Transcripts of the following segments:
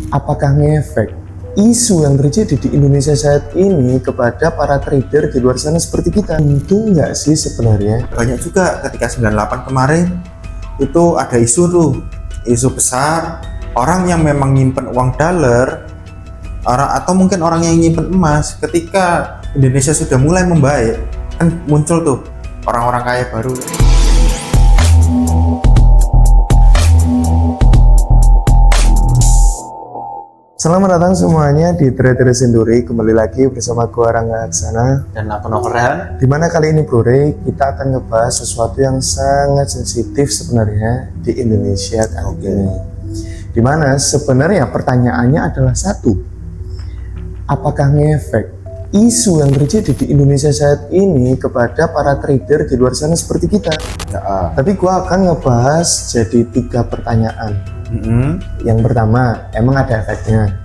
apakah ngefek isu yang terjadi di Indonesia saat ini kepada para trader di luar sana seperti kita? Untung nggak sih sebenarnya? Banyak juga ketika 98 kemarin itu ada isu tuh, isu besar, orang yang memang nyimpen uang dolar atau mungkin orang yang nyimpen emas. Ketika Indonesia sudah mulai membaik, kan muncul tuh orang-orang kaya baru. Selamat datang semuanya di Trader Senduri. Kembali lagi bersama gua Rangga Aksana Dan aku Novel. Dimana kali ini bro Ray, kita akan ngebahas sesuatu yang sangat sensitif sebenarnya di Indonesia kali ini. Dimana sebenarnya pertanyaannya adalah satu, apakah ngefek isu yang terjadi di Indonesia saat ini kepada para trader di luar sana seperti kita? Tapi gua akan ngebahas jadi 3 pertanyaan. Yang pertama, emang ada efeknya?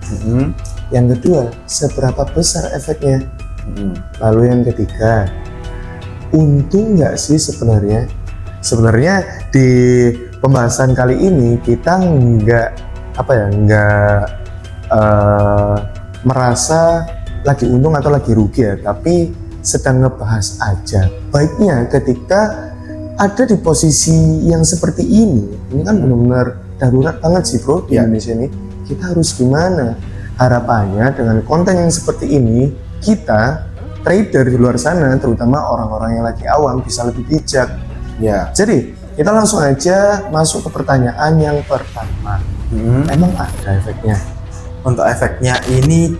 Yang kedua, seberapa besar efeknya? Lalu yang ketiga, untung nggak sih sebenarnya? Sebenarnya di pembahasan kali ini kita nggak merasa lagi untung atau lagi rugi ya, tapi sedang ngebahas aja. Baiknya ketika ada di posisi yang seperti ini kan benar-benar darurat banget sih bro di Indonesia ini. Kita harus gimana? Harapannya dengan konten yang seperti ini, kita trader di luar sana, terutama orang-orang yang lagi awam, bisa lebih bijak. Jadi kita langsung aja masuk ke pertanyaan yang pertama. Emang ada efeknya? Untuk efeknya ini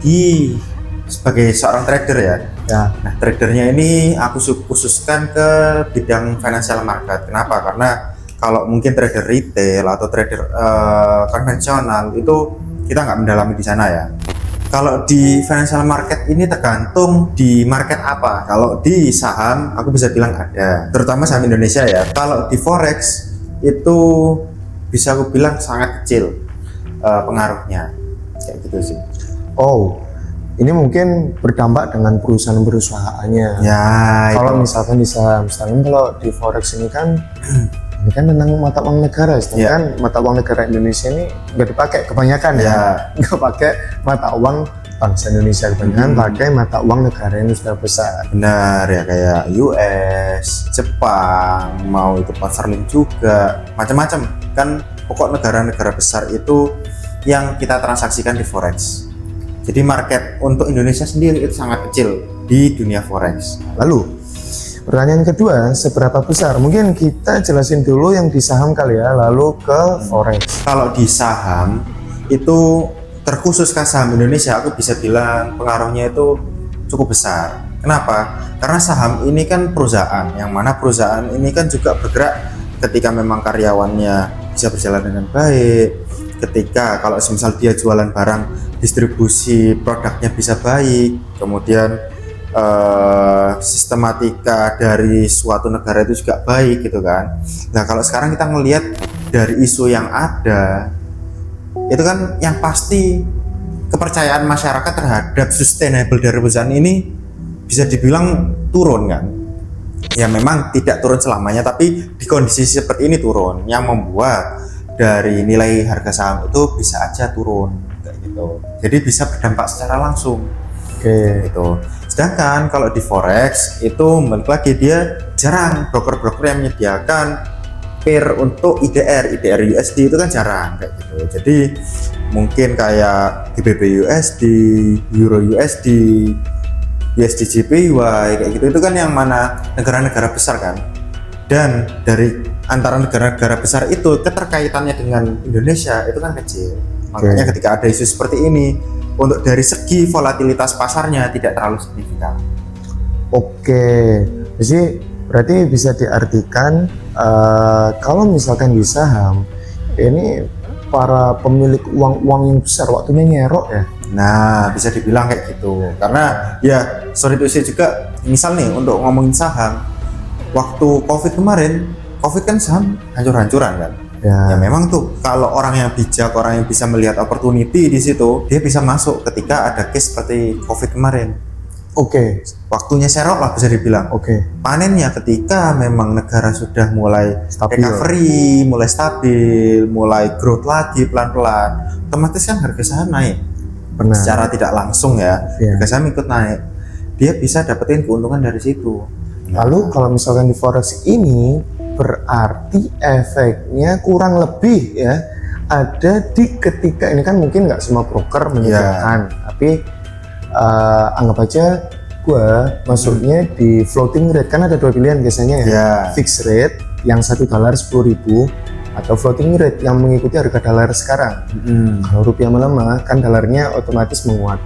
sebagai seorang trader ya. Nah, tradernya ini aku khususkan ke bidang financial market. Kenapa? Karena kalau mungkin trader retail atau trader konvensional itu kita nggak mendalami di sana ya. Kalau di financial market ini tergantung di market apa. Kalau di saham aku bisa bilang ada, terutama saham Indonesia ya. Kalau di forex itu bisa aku bilang sangat kecil pengaruhnya, kayak gitu sih. Oh, ini mungkin berdampak dengan perusahaannya. Kalau misalkan di saham, kalau di forex ini kan tentang mata uang negara, sedangkan mata uang negara Indonesia ini nggak dipakai kebanyakan nggak pakai mata uang bangsa Indonesia, kebanyakan pakai mata uang negara yang sudah besar. Benar ya, kayak US, Jepang, mau itu sterling juga, macam-macam kan. Pokok negara-negara besar itu yang kita transaksikan di forex. Jadi market untuk Indonesia sendiri itu sangat kecil di dunia forex. Lalu pertanyaan kedua, seberapa besar? Mungkin kita jelasin dulu yang di saham kali ya, lalu ke forex. Kalau di saham itu terkhusus ke saham Indonesia, aku bisa bilang pengaruhnya itu cukup besar. Kenapa? Karena saham ini kan perusahaan, yang mana perusahaan ini kan juga bergerak ketika memang karyawannya bisa berjalan dengan baik. Ketika kalau misal dia jualan barang, distribusi produknya bisa baik, kemudian sistematika dari suatu negara itu juga baik gitu kan. Nah kalau sekarang kita melihat dari isu yang ada, itu kan yang pasti kepercayaan masyarakat terhadap sustainable dari perusahaan ini bisa dibilang turun kan. Ya memang tidak turun selamanya, tapi di kondisi seperti ini turun, yang membuat dari nilai harga saham itu bisa aja turun kayak gitu. Jadi bisa berdampak secara langsung. Gitu. Sedangkan kalau di forex itu balik lagi, dia jarang broker-broker yang menyediakan pair untuk IDR USD itu kan jarang kayak gitu. Jadi mungkin kayak GBP USD, Euro USD, USD JPY kayak gitu, itu kan yang mana negara-negara besar kan. Dan dari antara negara-negara besar itu keterkaitannya dengan Indonesia itu kan kecil. Makanya ketika ada isu seperti ini, untuk dari segi volatilitas pasarnya tidak terlalu signifikan. Jadi berarti bisa diartikan kalau misalkan di saham ini para pemilik uang yang besar waktunya nyerok ya. Nah bisa dibilang kayak gitu, karena ya sorry to say juga, misal nih untuk ngomongin saham, waktu COVID kemarin, COVID kan saham hancur-hancuran kan. Ya memang tuh kalau orang yang bijak, orang yang bisa melihat opportunity di situ, dia bisa masuk ketika ada case seperti COVID kemarin. Oke, Waktunya serok lah bisa dibilang. oke. Panennya ketika memang negara sudah mulai Stabil. recovery, mulai stabil, mulai growth lagi pelan-pelan, otomatis kan harga saham naik. Benar. Secara tidak langsung ya, Iya. harga saham ikut naik. Dia bisa dapetin keuntungan dari situ. Lalu kalau misalkan di forex ini berarti efeknya kurang lebih ya ada di ketika ini kan mungkin nggak semua broker menyediakan, tapi anggap aja gua masuknya di floating rate, kan ada dua pilihan biasanya ya, Ya. fixed rate yang $1 10.000 atau floating rate yang mengikuti harga dolar sekarang. Kalau rupiah melemah kan dolarnya otomatis menguat,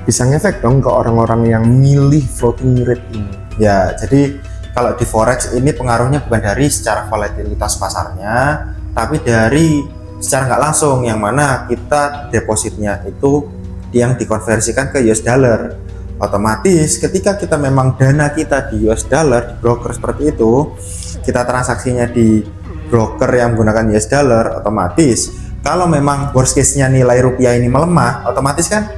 bisa ngefek dong ke orang-orang yang milih floating rate ini. Ya, jadi kalau di forex ini pengaruhnya bukan dari secara volatilitas pasarnya, tapi dari secara nggak langsung, yang mana kita depositnya itu yang dikonversikan ke US dollar. Otomatis ketika kita memang dana kita di US dollar, di broker seperti itu, kita transaksinya di broker yang menggunakan US dollar, otomatis kalau memang worst case-nya nilai rupiah ini melemah, otomatis kan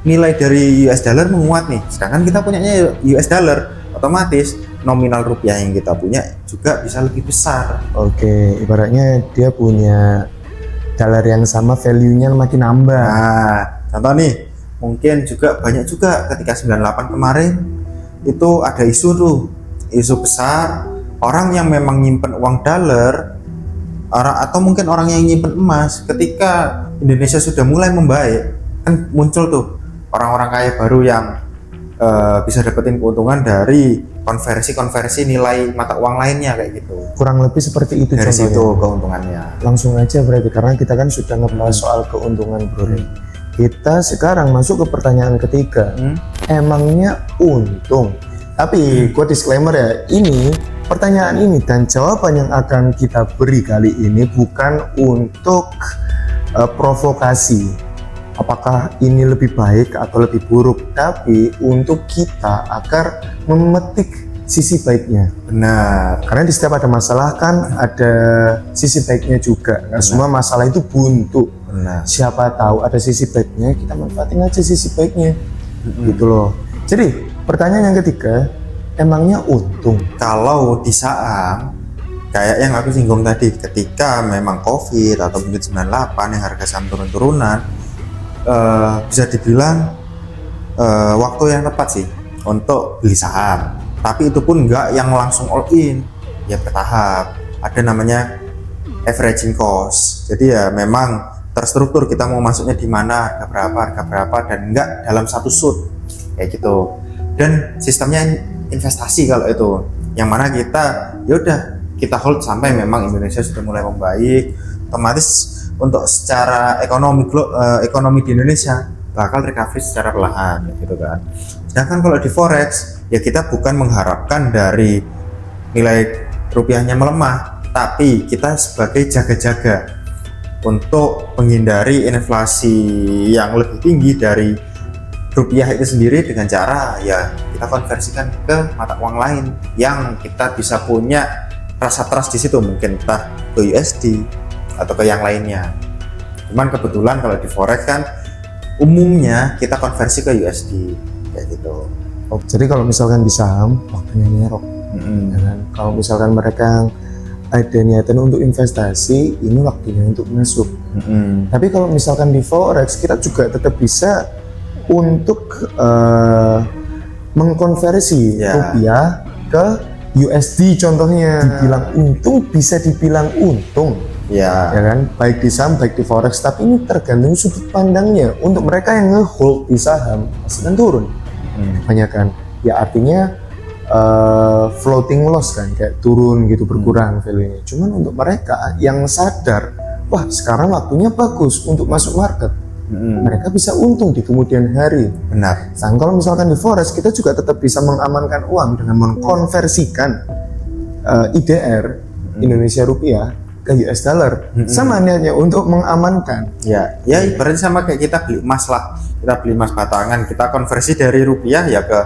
nilai dari US dollar menguat nih, sedangkan kita punyanya US dollar, otomatis nominal rupiah yang kita punya juga bisa lebih besar. Oke, ibaratnya dia punya dolar yang sama, value-nya makin nambah. Nah, contoh nih, mungkin juga banyak juga ketika 98 kemarin itu ada isu besar, orang yang memang nyimpen uang dolar, atau mungkin orang yang nyimpen emas, ketika Indonesia sudah mulai membaik, kan muncul tuh orang-orang kaya baru yang bisa dapetin keuntungan dari konversi nilai mata uang lainnya kayak gitu. Kurang lebih seperti itu Dari contohnya. situ keuntungannya. Langsung aja berarti, karena kita kan sudah ngebahas soal keuntungan, bro. Kita sekarang masuk ke pertanyaan ketiga. Emangnya untung? Tapi gue disclaimer ya, ini pertanyaan ini dan jawaban yang akan kita beri kali ini bukan untuk provokasi apakah ini lebih baik atau lebih buruk, tapi untuk kita agar memetik sisi baiknya. Benar. Karena di setiap ada masalah kan ada sisi baiknya juga. Nggak semua masalah itu buntu. Benar. Siapa tahu ada sisi baiknya, kita manfaatin aja sisi baiknya. Gitu loh. Jadi pertanyaan yang ketiga, emangnya untung? Kalau di saham, kayak yang aku singgung tadi, ketika memang COVID atau mungkin 98 yang harga saham turun-turunan, bisa dibilang waktu yang tepat sih untuk beli saham. Tapi itu pun nggak yang langsung all in, ya bertahap. Ada namanya averaging cost. Jadi ya memang terstruktur, kita mau masuknya di mana, harga berapa, dan nggak dalam satu shoot kayak gitu. Dan sistemnya investasi kalau itu, yang mana kita yaudah kita hold sampai memang Indonesia sudah mulai membaik, otomatis untuk secara ekonomi di Indonesia bakal recovery secara perlahan gitu kan. Sedangkan kalau di forex ya kita bukan mengharapkan dari nilai rupiahnya melemah, tapi kita sebagai jaga-jaga untuk menghindari inflasi yang lebih tinggi dari rupiah itu sendiri dengan cara ya kita konversikan ke mata uang lain yang kita bisa punya rasa trust di situ, mungkin entah ke USD atau ke yang lainnya. Cuman kebetulan kalau di forex kan umumnya kita konversi ke USD kayak gitu. Oh, jadi kalau misalkan di saham waktunya nyerok. Ya kan? Kalau misalkan mereka ada niatan untuk investasi, ini waktunya untuk masuk. Tapi kalau misalkan di forex kita juga tetap bisa untuk mengkonversi rupiah ke USD contohnya. Dibilang untung, bisa dibilang untung. Ya kan, baik di saham baik di forex, tapi ini tergantung sudut pandangnya. Untuk mereka yang nge-hold di saham pasti kan turun kebanyakan, ya artinya floating loss kan, kayak turun gitu, berkurang value-nya. Cuman untuk mereka yang sadar, wah sekarang waktunya bagus untuk masuk market, mereka bisa untung di kemudian hari. Benar. Nah, kalau misalkan di forex kita juga tetap bisa mengamankan uang dengan mengkonversikan IDR Indonesia rupiah ke US dollar. Sama niatnya untuk mengamankan. Ya ibaratnya sama kayak kita beli emas lah. Kita beli emas batangan, kita konversi dari rupiah ya ke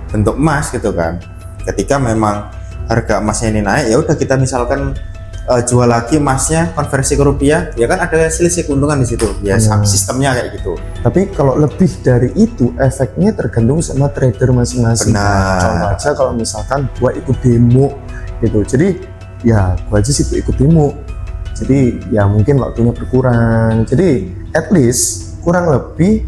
bentuk emas gitu kan. Ketika memang harga emasnya ini naik, ya udah kita misalkan jual lagi emasnya, konversi ke rupiah, ya kan ada selisih keuntungan di situ. Ya sistemnya kayak gitu. Tapi kalau lebih dari itu, efeknya tergantung sama trader masing-masing. Benar. Contoh aja kalau misalkan gua ikut demo gitu, jadi ya gua aja sih ikut demo. Jadi ya mungkin waktunya berkurang. Jadi at least kurang lebih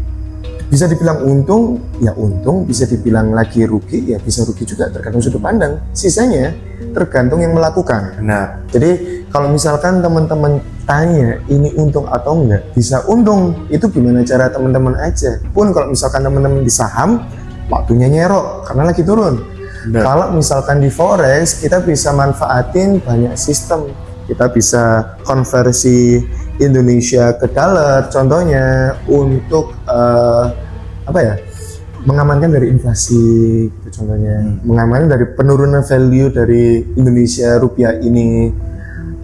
bisa dibilang untung, ya untung, bisa dibilang lagi rugi, ya bisa rugi juga, tergantung sudut pandang. Sisanya tergantung yang melakukan. Benar. Jadi kalau misalkan teman-teman tanya ini untung atau enggak, bisa untung, itu gimana cara teman-teman aja. Pun kalau misalkan teman-teman di saham, waktunya nyerok karena lagi turun. Benar. Kalau misalkan di forex, kita bisa manfaatin banyak sistem. Kita bisa konversi Indonesia ke dollar, contohnya untuk mengamankan dari inflasi, gitu contohnya, mengamankan dari penurunan value dari Indonesia rupiah ini.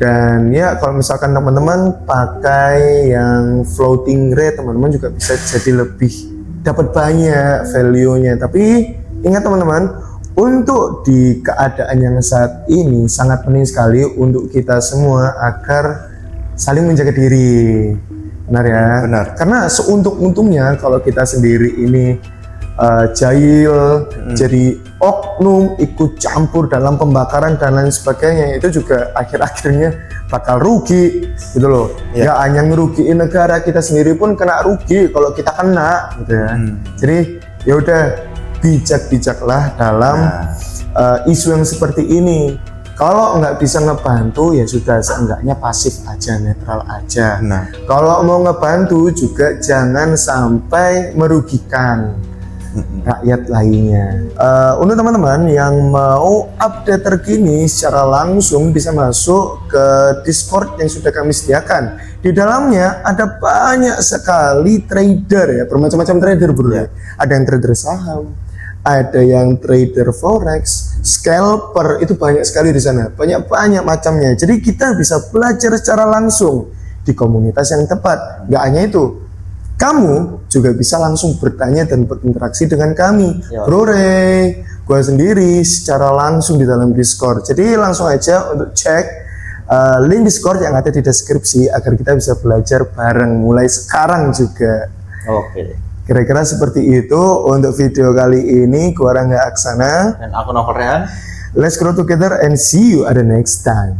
Dan ya kalau misalkan teman-teman pakai yang floating rate, teman-teman juga bisa jadi lebih dapat banyak value-nya. Tapi ingat teman-teman, untuk di keadaan yang saat ini sangat penting sekali untuk kita semua agar saling menjaga diri. Benar ya? Benar. Karena seuntung-untungnya kalau kita sendiri ini jahil, jadi oknum, ikut campur dalam pembakaran dan lain sebagainya, itu juga akhir-akhirnya bakal rugi gitu loh. Ya. Nggak hanya ngerugiin negara, kita sendiri pun kena rugi kalau kita kena gitu ya. Jadi ya udah, bijak-bijaklah dalam isu yang seperti ini. Kalau nggak bisa ngebantu, ya sudah, seenggaknya pasif aja, netral aja. Nah. Kalau mau ngebantu juga jangan sampai merugikan rakyat lainnya. Untuk teman-teman yang mau update terkini secara langsung, bisa masuk ke Discord yang sudah kami sediakan. Di dalamnya ada banyak sekali trader ya, bermacam-macam trader bro. Ada yang trader saham, ada yang trader forex, scalper, itu banyak sekali di sana, banyak macamnya. Jadi kita bisa belajar secara langsung di komunitas yang tepat. Gak hanya itu, kamu juga bisa langsung bertanya dan berinteraksi dengan kami, Bro Ray, gue sendiri secara langsung di dalam Discord. Jadi langsung aja untuk cek link Discord yang ada di deskripsi agar kita bisa belajar bareng mulai sekarang juga. Oke. Kira-kira seperti itu untuk video kali ini. Gua Rangga Aksana Dan aku Novel Rehan. Let's grow together and see you at the next time.